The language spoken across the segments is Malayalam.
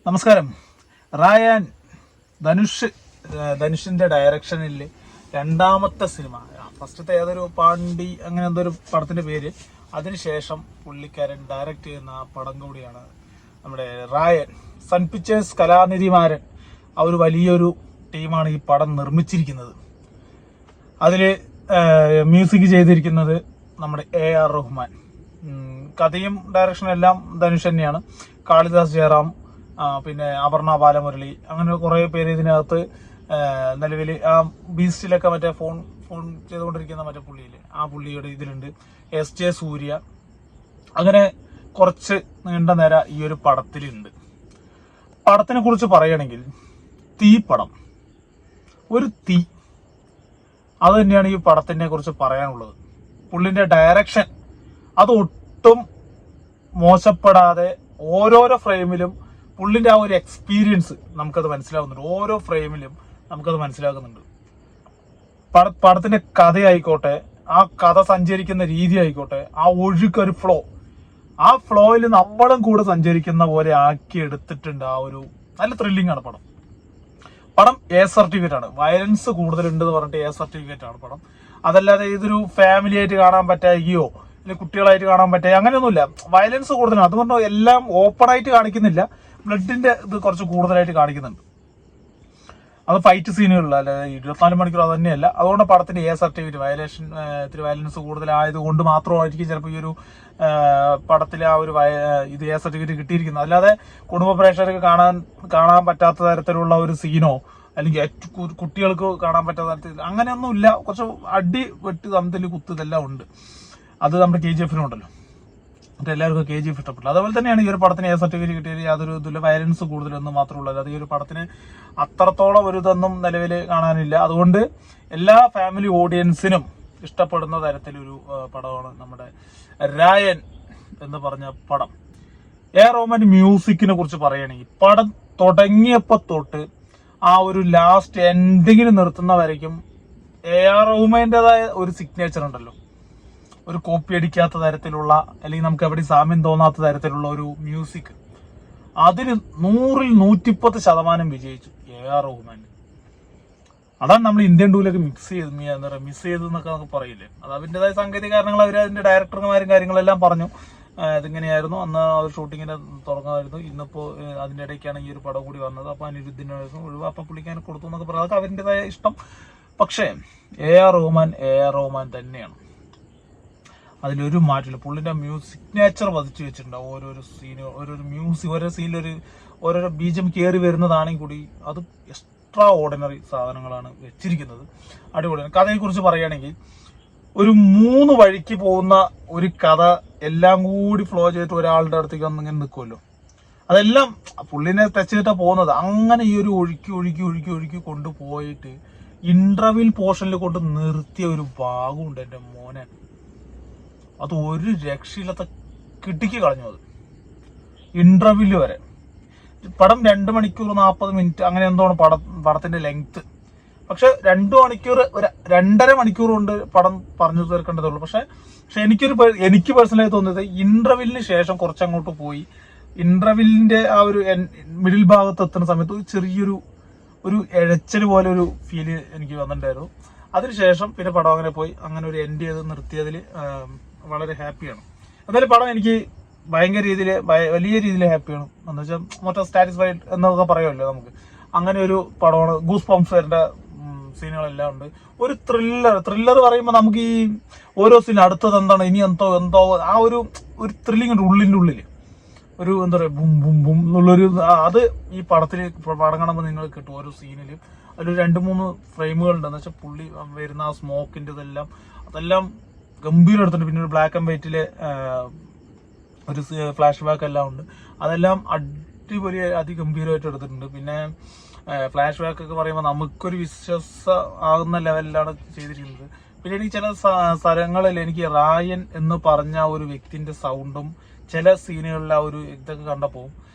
നമസ്കാരം. റായാൻ ധനുഷിന്റെ ഡയറക്ഷനിൽ രണ്ടാമത്തെ സിനിമ, ഫസ്റ്റത്തെ ഏതൊരു പാണ്ടി അങ്ങനെ എന്തോ ഒരു പടത്തിന്റെ പേര്, അതിനുശേഷം പുള്ളിക്കാരൻ ഡയറക്റ്റ് ചെയ്യുന്ന ആ പടം കൂടിയാണ് നമ്മുടെ റായൻ. സൺ പിക്ചേഴ്സ് കലാനിധിമാരൻ ആ ഒരു വലിയൊരു ടീമാണ് ഈ പടം നിർമ്മിച്ചിരിക്കുന്നത്. അതില് മ്യൂസിക് ചെയ്തിരിക്കുന്നത് നമ്മുടെ AR റഹ്മാൻ. കഥയും ഡയറക്ഷനും എല്ലാം ധനുഷ് തന്നെയാണ്. കാളിദാസ് ജയറാം, പിന്നെ അപർണ ബാലമുരളി, അങ്ങനെ കുറെ പേര് ഇതിനകത്ത് നിലവിൽ ആ ബീസ്റ്റിലൊക്കെ മറ്റേ ഫോൺ ചെയ്തുകൊണ്ടിരിക്കുന്ന മറ്റേ പുള്ളിയില്, ആ പുള്ളിയുടെ ഇതിലുണ്ട്. SJ സൂര്യ, അങ്ങനെ കുറച്ച് നീണ്ട നേര ഈ ഒരു പടത്തിലുണ്ട്. പടത്തിനെ കുറിച്ച് പറയുകയാണെങ്കിൽ തീപ്പടം, ഒരു തീ, അത് തന്നെയാണ് ഈ പടത്തിനെ കുറിച്ച് പറയാനുള്ളത്. പുള്ളിന്റെ ഡയറക്ഷൻ അത് ഒട്ടും മോശപ്പെടാതെ ഓരോരോ ഫ്രെയിമിലും പുള്ളിന്റെ ആ ഒരു എക്സ്പീരിയൻസ് നമുക്കത് മനസ്സിലാവുന്നുണ്ട്. ഓരോ ഫ്രെയിമിലും നമുക്കത് മനസ്സിലാക്കുന്നുണ്ട്. പടത്തിന്റെ കഥയായിക്കോട്ടെ, ആ കഥ സഞ്ചരിക്കുന്ന രീതി ആയിക്കോട്ടെ, ആ ഒഴുക്കൊരു ഫ്ലോ, ആ ഫ്ലോയിൽ നമ്മളും കൂടെ സഞ്ചരിക്കുന്ന പോലെ ആക്കി എടുത്തിട്ടുണ്ട്. ആ ഒരു നല്ല ത്രില്ലിംഗ് ആണ് പടം. A സർട്ടിഫിക്കറ്റ് ആണ്. വയലൻസ് കൂടുതലുണ്ട് എന്ന് പറഞ്ഞിട്ട് A സർട്ടിഫിക്കറ്റ് ആണ് പടം. അതല്ലാതെ ഇതൊരു ഫാമിലി ആയിട്ട് കാണാൻ പറ്റായികയോ അല്ലെങ്കിൽ കുട്ടികളായിട്ട് കാണാൻ പറ്റുക അങ്ങനെയൊന്നുമില്ല. വയലൻസ് കൂടുതലാണ്. അതുകൊണ്ട് എല്ലാം ഓപ്പൺ ആയിട്ട് കാണിക്കുന്നില്ല, ബ്ലഡിന്റെ ഇത് കുറച്ച് കൂടുതലായിട്ട് കാണിക്കുന്നുണ്ട്. അത് ഫൈറ്റ് സീനുകളിൽ, അല്ല 24 മണിക്കൂർ അത് തന്നെയല്ല. അതുകൊണ്ട് പടത്തിന്റെ A സർട്ടിഫിക്കറ്റ്, ഇത്തിരി വയലൻസ് കൂടുതലായതുകൊണ്ട് മാത്രമായിരിക്കും ചിലപ്പോൾ ഈ ഒരു പടത്തിലെ ആ ഒരു ഇത് A സർട്ടിഫിക്കറ്റ് കിട്ടിയിരിക്കുന്നത്. അല്ലാതെ കുടുംബ പ്രേക്ഷകർക്ക് കാണാൻ പറ്റാത്ത തരത്തിലുള്ള ഒരു സീനോ അല്ലെങ്കിൽ കുട്ടികൾക്ക് കാണാൻ പറ്റാത്ത തരത്തിൽ അങ്ങനെയൊന്നും ഇല്ല. കുറച്ച് അടി വെട്ട് തമ്മിൽ കുത്ത് ഇതെല്ലാം ഉണ്ട്. അത് നമ്മുടെ KGF ഉണ്ടല്ലോ, മറ്റേ എല്ലാവർക്കും KGF ഇഷ്ടപ്പെട്ടു. അതുപോലെ തന്നെയാണ് ഈ ഒരു പടത്തിന് A സർട്ടിഫിക്കറ്റ് കിട്ടിയത്. യാതൊരു ഇതില്ല, വയലൻസ് കൂടുതലൊന്നും മാത്രമേ ഉള്ളൂ. അത് ഈ ഒരു പടത്തിന് അത്രത്തോളം ഒരു ഇതൊന്നും നിലവിൽ കാണാനില്ല. അതുകൊണ്ട് എല്ലാ ഫാമിലി ഓഡിയൻസിനും ഇഷ്ടപ്പെടുന്ന തരത്തിലൊരു പടമാണ് നമ്മുടെ റായൻ എന്ന് പറഞ്ഞ പടം. AR റഹ്മാൻ മ്യൂസിക്കിനെ കുറിച്ച് പറയുകയാണെങ്കിൽ പടം തുടങ്ങിയപ്പോ തൊട്ട് ആ ഒരു ലാസ്റ്റ് എൻഡിങ്ങിന് നിർത്തുന്ന വരയ്ക്കും AR റഹ്മാന്റേതായ ഒരു സിഗ്നേച്ചർ ഉണ്ടല്ലോ, ഒരു കോപ്പി അടിക്കാത്ത തരത്തിലുള്ള, അല്ലെങ്കിൽ നമുക്ക് എവിടെ സാമ്യം തോന്നാത്ത തരത്തിലുള്ള ഒരു മ്യൂസിക്, അതിന് 100-ൽ 110% വിജയിച്ചു AR റഹ്മാൻ. അതാണ് നമ്മൾ ഇന്ത്യൻ ടൂലൊക്കെ മിസ് ചെയ്തെന്നൊക്കെ നമുക്ക് പറയില്ലേ. അത് അതിൻ്റെതായ സാങ്കേതിക കാരണങ്ങൾ അവർ അതിന്റെ ഡയറക്ടർമാരും കാര്യങ്ങളെല്ലാം പറഞ്ഞു. ഇതിങ്ങനെയായിരുന്നു അന്ന് ആ ഒരു ഷൂട്ടിങ്ങിന്റെ തുടങ്ങുമായിരുന്നു. ഇന്നിപ്പോ അതിന്റെ ഇടയ്ക്കാണ് ഈ ഒരു പടം കൂടി വന്നത്. അപ്പൊ അനിരുദ്ധിനായിരുന്നു ഒഴിവ്, അപ്പൊ പുള്ളിക്കാൻ കൊടുത്തു എന്നൊക്കെ പറയാം. അതൊക്കെ അവരുടേതായ ഇഷ്ടം. പക്ഷേ AR റഹ്മാൻ തന്നെയാണ്. അതിലൊരു മാറ്റില്ല. പുള്ളിന്റെ സിഗ്നേച്ചർ പതിച്ചു വെച്ചിട്ടുണ്ട്. ഓരോരോ സീന്, ഓരോരോ മ്യൂസിക്, ഓരോ സീനിലൊരു ഓരോരോ ബീജം കയറി വരുന്നതാണെങ്കിൽ കൂടി അത് എക്സ്ട്രാ ഓർഡിനറി സാധനങ്ങളാണ് വെച്ചിരിക്കുന്നത്. അടിപൊളിയാണ്. കഥയെക്കുറിച്ച് പറയുകയാണെങ്കിൽ ഒരു 3 വഴിക്ക് പോകുന്ന ഒരു കഥ എല്ലാം കൂടി ഫ്ലോ ചെയ്തിട്ട് ഒരാളുടെ അടുത്തേക്ക് വന്ന് ഇങ്ങനെ നിൽക്കുമല്ലോ, അതെല്ലാം പുള്ളിനെ ടച്ച് ചെയ്തിട്ടാ പോകുന്നത്. അങ്ങനെ ഈ ഒരു ഒഴുക്കി കൊണ്ടുപോയിട്ട് ഇന്റർവ്യൂ പോർഷനിൽ കൊണ്ട് നിർത്തിയ ഒരു ഭാഗമുണ്ട് എന്റെ മോനെ. അത് ഒരു രക്ഷയില്ലാത്ത കിടുക്കി കളഞ്ഞു. അത് ഇന്റർവ്യൂല് വരെ. പടം 2 മണിക്കൂർ 40 മിനിറ്റ് അങ്ങനെ എന്തോണ് പടത്തിന്റെ ലെങ്ത്. പക്ഷെ 2 മണിക്കൂർ, ഒരു 2.5 മണിക്കൂർ കൊണ്ട് പടം പറഞ്ഞു തീർക്കേണ്ടതുള്ളൂ. പക്ഷെ എനിക്ക് പേഴ്സണലായി തോന്നിയത് ഇന്റർവ്യൂലിന് ശേഷം കുറച്ചങ്ങോട്ട് പോയി, ഇന്റർവ്യൂലിന്റെ ആ ഒരു മിഡിൽ ഭാഗത്ത് എത്തുന്ന സമയത്ത് ചെറിയൊരു എഴച്ചൽ പോലെ ഒരു ഫീല് എനിക്ക് വന്നിട്ടുണ്ടായിരുന്നു. അതിനുശേഷം പിന്നെ പടം അങ്ങനെ പോയി, അങ്ങനെ ഒരു എൻഡ് ചെയ്ത് നിർത്തിയതിൽ വളരെ ഹാപ്പിയാണ്. എന്തായാലും പടം എനിക്ക് ഭയങ്കര രീതിയിൽ, വലിയ രീതിയിൽ ഹാപ്പിയാണ്. എന്ന് വെച്ചാൽ മൊത്തം സാറ്റിസ്ഫൈഡ് എന്നൊക്കെ പറയുമല്ലോ നമുക്ക്. അങ്ങനെ ഒരു പടമാണ്. ഗൂസ് പംപ്സ് വരേണ്ട സീനുകളെല്ലാം ഉണ്ട്. ഒരു ത്രില്ലർ പറയുമ്പോൾ നമുക്ക് ഈ ഓരോ സീൻ അടുത്തത് എന്താണ്, ഇനി എന്തോ ആ ഒരു ത്രില്ലിംഗ് ഉണ്ട് ഉള്ളിന്റെ ഉള്ളിൽ. ഒരു എന്താ പറയുക, ബും ബും ബും എന്നുള്ളൊരു, അത് ഈ പടത്തിൽ പടം കാണുമ്പോൾ നിങ്ങൾ കിട്ടും. ഓരോ സീനിലും അതിലൊരു 2-3 ഫ്രെയിമുകളുണ്ട്. എന്ന് വെച്ചാൽ പുള്ളി വരുന്ന ആ സ്മോക്കിന്റെ അതെല്ലാം ഗംഭീരം എടുത്തിട്ടുണ്ട്. പിന്നെ ഒരു ബ്ലാക്ക് ആൻഡ് വൈറ്റിലെ ഒരു ഫ്ലാഷ് ബാക്ക് എല്ലാം ഉണ്ട്. അതെല്ലാം അടിപൊളി അതിഗംഭീരമായിട്ട് എടുത്തിട്ടുണ്ട്. പിന്നെ ഫ്ലാഷ് ബാക്ക് ഒക്കെ പറയുമ്പോൾ നമുക്കൊരു ആകുന്ന ലെവലിലാണ് ചെയ്തിരിക്കുന്നത്. പിന്നെ എനിക്ക് ചില സ്ഥലങ്ങളിൽ എനിക്ക് റായൻ എന്ന് പറഞ്ഞ ഒരു വ്യക്തിന്റെ സൗണ്ടും ചില സീനുകളിലെ ആ ഒരു ഇതൊക്കെ കണ്ടപ്പോൾ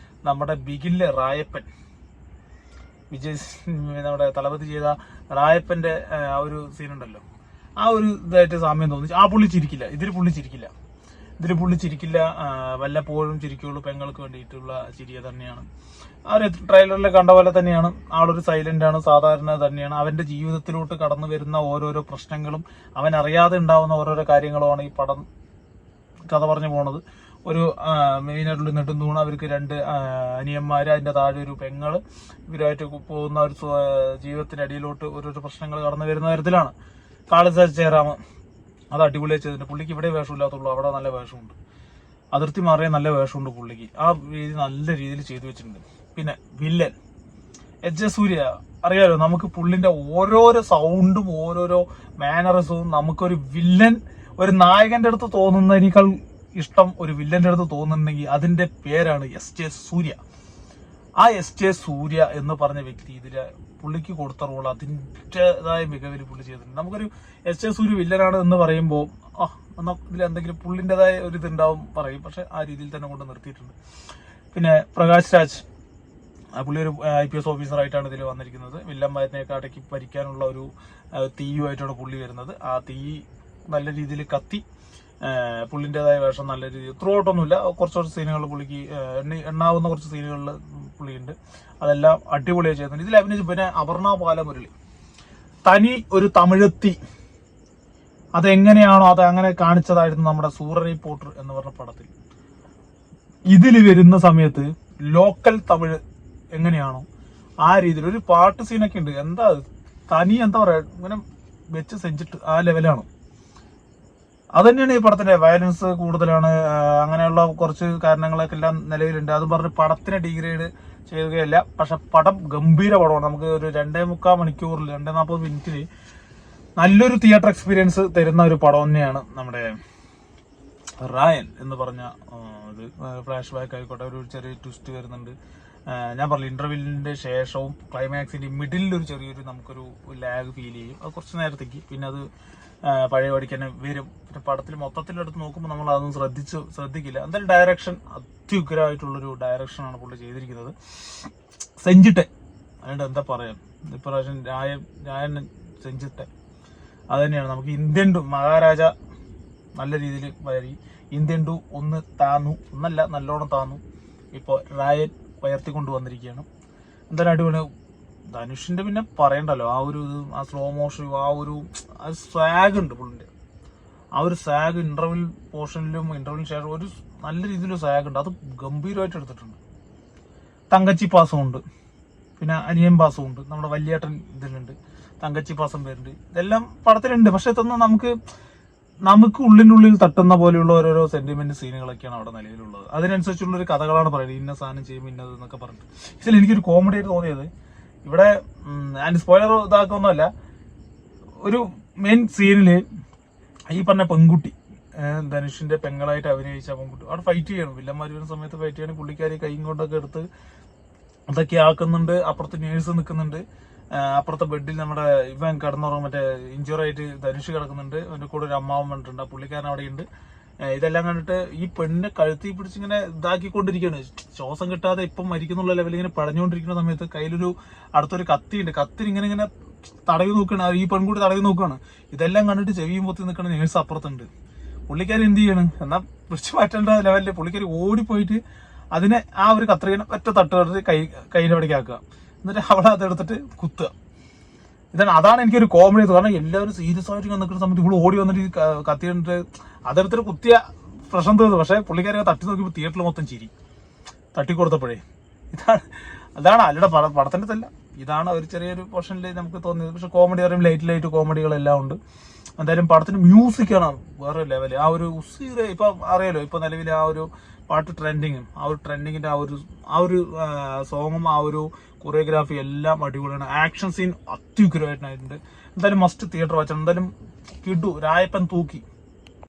നമ്മുടെ ബിഗിലെ റായപ്പൻ, നമ്മുടെ തളപതി ചെയ്ത റായപ്പന്റെ ആ ഒരു സീനുണ്ടല്ലോ, ആ ഒരു ഇതായിട്ട് സാമ്യം തോന്നി. ആ പുള്ളി ചിരിക്കില്ല, ഇതിൽ പുള്ളി ചിരിക്കില്ല. ഇതിൽ പുള്ളി ചിരിക്കില്ല, വല്ലപ്പോഴും ചിരിക്കുള്ളൂ, പെങ്ങൾക്ക് വേണ്ടിയിട്ടുള്ള ചിരിയ തന്നെയാണ്. ആ ഒരു ട്രെയിലറിൽ കണ്ട പോലെ തന്നെയാണ്. ആളൊരു സൈലന്റ് ആണ്, സാധാരണ തന്നെയാണ്. അവന്റെ ജീവിതത്തിലോട്ട് കടന്നു വരുന്ന ഓരോരോ പ്രശ്നങ്ങളും അവൻ അറിയാതെ ഉണ്ടാവുന്ന ഓരോരോ കാര്യങ്ങളുമാണ് ഈ പടം കഥ പറഞ്ഞു പോണത്. ഒരു മെയിനായിട്ടുള്ള നെട്ടും തൂണ്, അവർക്ക് 2 അനിയന്മാര്, അതിന്റെ താഴെ ഒരു പെങ്ങള്, ഇവരുമായിട്ട് പോകുന്ന ഒരു ജീവിതത്തിന്റെ അടിയിലോട്ട് ഓരോരോ പ്രശ്നങ്ങൾ കടന്നു വരുന്ന തരത്തിലാണ്. കാളിദാസ് ജയറാം അത് അടിപൊളിയായി ചെയ്തിട്ടുണ്ട്. പുള്ളിക്ക് ഇവിടെ വേഷമില്ലാത്തുള്ളൂ, അവിടെ നല്ല വേഷമുണ്ട്. അതിർത്തി മാറിയ നല്ല വേഷമുണ്ട് പുള്ളിക്ക്. ആ രീതി നല്ല രീതിയിൽ ചെയ്തു വെച്ചിട്ടുണ്ട്. പിന്നെ വില്ലൻ എച്ച് സൂര്യ അറിയാലോ, നമുക്ക് പുള്ളിന്റെ ഓരോരോ സൗണ്ടും ഓരോരോ മാനറിസവും നമുക്കൊരു വില്ലൻ, ഒരു നായകന്റെ അടുത്ത് തോന്നുന്നതിനേക്കാൾ ഇഷ്ടം ഒരു വില്ലന്റെ അടുത്ത് തോന്നുന്നുണ്ടെങ്കിൽ അതിന്റെ പേരാണ് എസ്.ജെ. സൂര്യ. ആ എസ്.ജെ. സൂര്യ എന്ന് പറഞ്ഞ വ്യക്തി ഇതില് പുള്ളിക്ക് കൊടുത്ത റോൾ അതിൻ്റെതായ മികവിൽ പുള്ളി ചെയ്തിട്ടുണ്ട്. നമുക്കൊരു എസ്.ജെ. സൂര്യ വില്ലനാണ് എന്ന് പറയുമ്പോൾ ഇതിൽ എന്തെങ്കിലും പുള്ളിൻ്റെതായ ഒരു ഇതുണ്ടാവും പറയും, പക്ഷെ ആ രീതിയിൽ തന്നെ കൊണ്ട് നിർത്തിയിട്ടുണ്ട്. പിന്നെ പ്രകാശ് രാജ്, പുള്ളി ഒരു IPS ഓഫീസറായിട്ടാണ് ഇതിൽ വന്നിരിക്കുന്നത്. വില്ലന്മാരനെയൊക്കെ അടക്കി ഭരിക്കാനുള്ള ഒരു തീയുമായിട്ടാണ് പുള്ളി വരുന്നത്. ആ തീ നല്ല രീതിയിൽ കത്തി, പുള്ളിൻ്റെതായ വേഷം നല്ല രീതിയിൽ ത്രൂ ഔട്ടൊന്നുമില്ല, കുറച്ച് സീനുകൾ പുള്ളിക്ക് എണ്ണാവുന്ന കുറച്ച് സീനുകളിൽ പുള്ളിയുണ്ട്. അതെല്ലാം അടിപൊളിയായി ചെയ്യുന്നുണ്ട്. ഇതിൽ അഭിനയിച്ച് പിന്നെ അപർണ ബാലമുരളി തനി ഒരു തമിഴെത്തി, അതെങ്ങനെയാണോ അത് അങ്ങനെ കാണിച്ചതായിരുന്നു നമ്മുടെ സൂറ റിപ്പോർട്ടർ എന്ന് പറഞ്ഞ പടത്തിൽ. ഇതിൽ വരുന്ന സമയത്ത് ലോക്കൽ തമിഴ് എങ്ങനെയാണോ ആ രീതിയിൽ ഒരു പാട്ട് സീനൊക്കെ ഉണ്ട്. എന്താ തനി എന്താ പറയാ, ഇങ്ങനെ വെച്ച് സെഞ്ചിട്ട് ആ ലെവലാണ്. അത് തന്നെയാണ് ഈ പടത്തിന്റെ വയലൻസ് കൂടുതലാണ്, അങ്ങനെയുള്ള കുറച്ച് കാരണങ്ങളൊക്കെ എല്ലാം നിലവിലുണ്ട്. അതും പറഞ്ഞ് പടത്തിനെ ഡിഗ്രേഡ് ചെയ്യുകയല്ല, പക്ഷെ പടം ഗംഭീര പടമാണ്. നമുക്ക് ഒരു 2.25 മണിക്കൂറിൽ 2:40 മിനിറ്റിൽ നല്ലൊരു തിയേറ്റർ എക്സ്പീരിയൻസ് തരുന്ന ഒരു പടം തന്നെയാണ് നമ്മുടെ റായൻ എന്ന് പറഞ്ഞ ഇത്. ഫ്ലാഷ് ബാക്ക് ആയിക്കോട്ടെ, ഒരു ചെറിയ ട്വിസ്റ്റ് വരുന്നുണ്ട്. ഞാൻ പറഞ്ഞു ഇന്റർവെല്ലിന്റെ ശേഷവും ക്ലൈമാക്സിന്റെ മിഡിലിൽ ഒരു ചെറിയൊരു നമുക്കൊരു ലാഗ് ഫീൽ ചെയ്യും. അത് കുറച്ച് നേരത്തേക്ക്, പിന്നെ അത് പഴയ പടിക്ക് തന്നെ വരും. പിന്നെ പടത്തിൽ മൊത്തത്തിലെടുത്ത് നോക്കുമ്പോൾ നമ്മൾ അതൊന്നും ശ്രദ്ധിക്കില്ല. എന്തായാലും ഡയറക്ഷൻ അത്യുഗ്രമായിട്ടുള്ളൊരു ഡയറക്ഷനാണ് പുള്ളി ചെയ്തിരിക്കുന്നത്. സെഞ്ചിട്ടെ അതുകൊണ്ട് എന്താ പറയാ, ഇപ്രാവശ്യം രായൻ സെഞ്ചിട്ടെ അത് തന്നെയാണ്. നമുക്ക് ഇന്ത്യൻ മഹാരാജ നല്ല രീതിയിൽ വരി, ഇന്ത്യൻ ഒന്ന് താന്നു, ഒന്നല്ല നല്ലോണം താന്നു. ഇപ്പോൾ റായൻ ഉയർത്തിക്കൊണ്ട് വന്നിരിക്കുകയാണ്. എന്തായാലും അടിപൊളി. ധനുഷിന്റെ പിന്നെ പറയണ്ടല്ലോ, ആ ഒരു ആ സ്ലോ മോഷൻ, ആ ഒരു സാഗ് ഉണ്ട് പുള്ളിന്റെ. ആ ഒരു സാഗ് ഇന്റർവെൽ പോർഷനിലും ഇന്റർവെല്ലിന് ശേഷം ഒരു നല്ല രീതിയിലൊരു സാഗ് ഉണ്ട്. അത് ഗംഭീരമായിട്ട് എടുത്തിട്ടുണ്ട്. തങ്കച്ചി പാസം ഉണ്ട്, പിന്നെ അനിയൻ പാസം ഉണ്ട്, നമ്മുടെ വലിയേട്ടൻ ഇതിലുണ്ട്, തങ്കച്ചി പാസം പേരുണ്ട്. ഇതെല്ലാം പടത്തിലുണ്ട്. പക്ഷെ ഇതൊന്നും നമുക്ക് ഉള്ളിനുള്ളിൽ തട്ടുന്ന പോലെയുള്ള ഓരോരോ സെന്റിമെന്റ് സീനുകളൊക്കെയാണ് അവിടെ നിലവിലുള്ളത്. അതിനനുസരിച്ചുള്ള ഒരു കഥകളാണ് പറയുന്നത്. ഇന്ന സാധനം ചെയ്യും ഇന്നത് എന്നൊക്കെ പറഞ്ഞിട്ട്. ഇതിൽ എനിക്കൊരു കോമഡി ആയിട്ട് തോന്നിയത്, ഇവിടെ ഞാൻ സ്പോയിലർ ഇതാക്കൊന്നുമല്ല, ഒരു മെയിൻ സീനില് ഈ പറഞ്ഞ പെൺകുട്ടി, ധനുഷിന്റെ പെങ്ങളായിട്ട് അഭിനയിച്ച പെൺകുട്ടി അവിടെ ഫൈറ്റ് ചെയ്യണം. വില്ലന്മാർ വരുന്ന സമയത്ത് ഫൈറ്റ് ചെയ്യണം. പുള്ളിക്കാരി കൈയും കൊണ്ടൊക്കെ എടുത്ത് അതൊക്കെ ആക്കുന്നുണ്ട്. അപ്പുറത്ത് നേഴ്സ് നിൽക്കുന്നുണ്ട്, അപ്പുറത്തെ ബെഡിൽ നമ്മുടെ ഇവൻ കിടന്നുറങ്ങും, മറ്റേ ഇഞ്ചുറി ആയിട്ട് ധനുഷ് കിടക്കുന്നുണ്ട്. അവന്റെ കൂടെ ഒരു അമ്മാവൻ വന്നിട്ടുണ്ട്, ആ പുള്ളിക്കാരൻ അവിടെ ഉണ്ട്. ഇതെല്ലാം കണ്ടിട്ട് ഈ പെണ്ണിനെ കഴുത്തി പിടിച്ചിങ്ങനെ ഇതാക്കിക്കൊണ്ടിരിക്കുകയാണ്. ശ്വാസം കിട്ടാതെ ഇപ്പം മരിക്കുന്നുള്ള ലെവലിൽ ഇങ്ങനെ പടഞ്ഞുകൊണ്ടിരിക്കുന്ന സമയത്ത് കയ്യിലൊരു അടുത്തൊരു കത്തിയുണ്ട്. കത്തിന് ഇങ്ങനെ തടവി നോക്കുകയാണ്, ഈ പെൺകുട്ടി തടവി നോക്കുകയാണ്. ഇതെല്ലാം കണ്ടിട്ട് ചെവിയും പൊത്തി നിൽക്കുന്ന നേഴ്സ് അപ്പുറത്തുണ്ട്. പുള്ളിക്കാരി എന്ത് ചെയ്യണം എന്നാൽ പിടിച്ചു മാറ്റേണ്ട ലെവലിൽ പുള്ളിക്കാരി ഓടിപ്പോയിട്ട് അതിനെ ആ ഒരു കത്രികനെ ഒറ്റ തട്ടുകടത്ത് കയ്യിലവിടേക്ക് ആക്കുക. എന്നിട്ട് അവളെ അതെടുത്തിട്ട് കുത്തുക. അതാണ് എനിക്കൊരു കോമഡി. കാരണം എല്ലാവരും സീരിയസ് ആയിട്ട് നിൽക്കുന്ന സമയത്ത് ഇവിടെ ഓടി വന്നിട്ട് കത്തി കണ്ടിട്ട് അതെടുത്തിട്ട് കുത്തിയ പ്രശ്നം തീർന്നു. പക്ഷെ പുള്ളിക്കാരെ തട്ടി നോക്കിയപ്പോൾ തിയേറ്ററിൽ മൊത്തം ചിരി തട്ടിക്കൊടുത്തപ്പോഴേ. അതാണ് അല്ലയുടെ പടത്തിന്റെ തല്ല, ഇതാണ് ഒരു ചെറിയൊരു പോർഷനിൽ നമുക്ക് തോന്നിയത്. പക്ഷെ കോമഡി പറയുമ്പോൾ ലൈറ്റ് കോമഡികളെല്ലാം ഉണ്ട്. എന്തായാലും പടത്തിന്റെ മ്യൂസിക്കാണ് വേറെ ലെവല്. ആ ഒരു ഉസീർ ഇപ്പൊ അറിയാലോ, ഇപ്പൊ നിലവിൽ ആ ഒരു പാട്ട് ട്രെൻഡിങ്ങും, ആ ഒരു ട്രെൻഡിങ്ങിന്റെ ആ ഒരു സോങ്ങും ആ ഒരു കൊറിയോഗ്രാഫി എല്ലാം അടിപൊളിയാണ്. ആക്ഷൻ സീൻ അത്യുഗ്രമായിട്ടുണ്ട്. എന്തായാലും മസ്റ്റ് തിയേറ്റർ വാച്ച്. എന്തായാലും കിടു രായപ്പൻ തൂക്കി.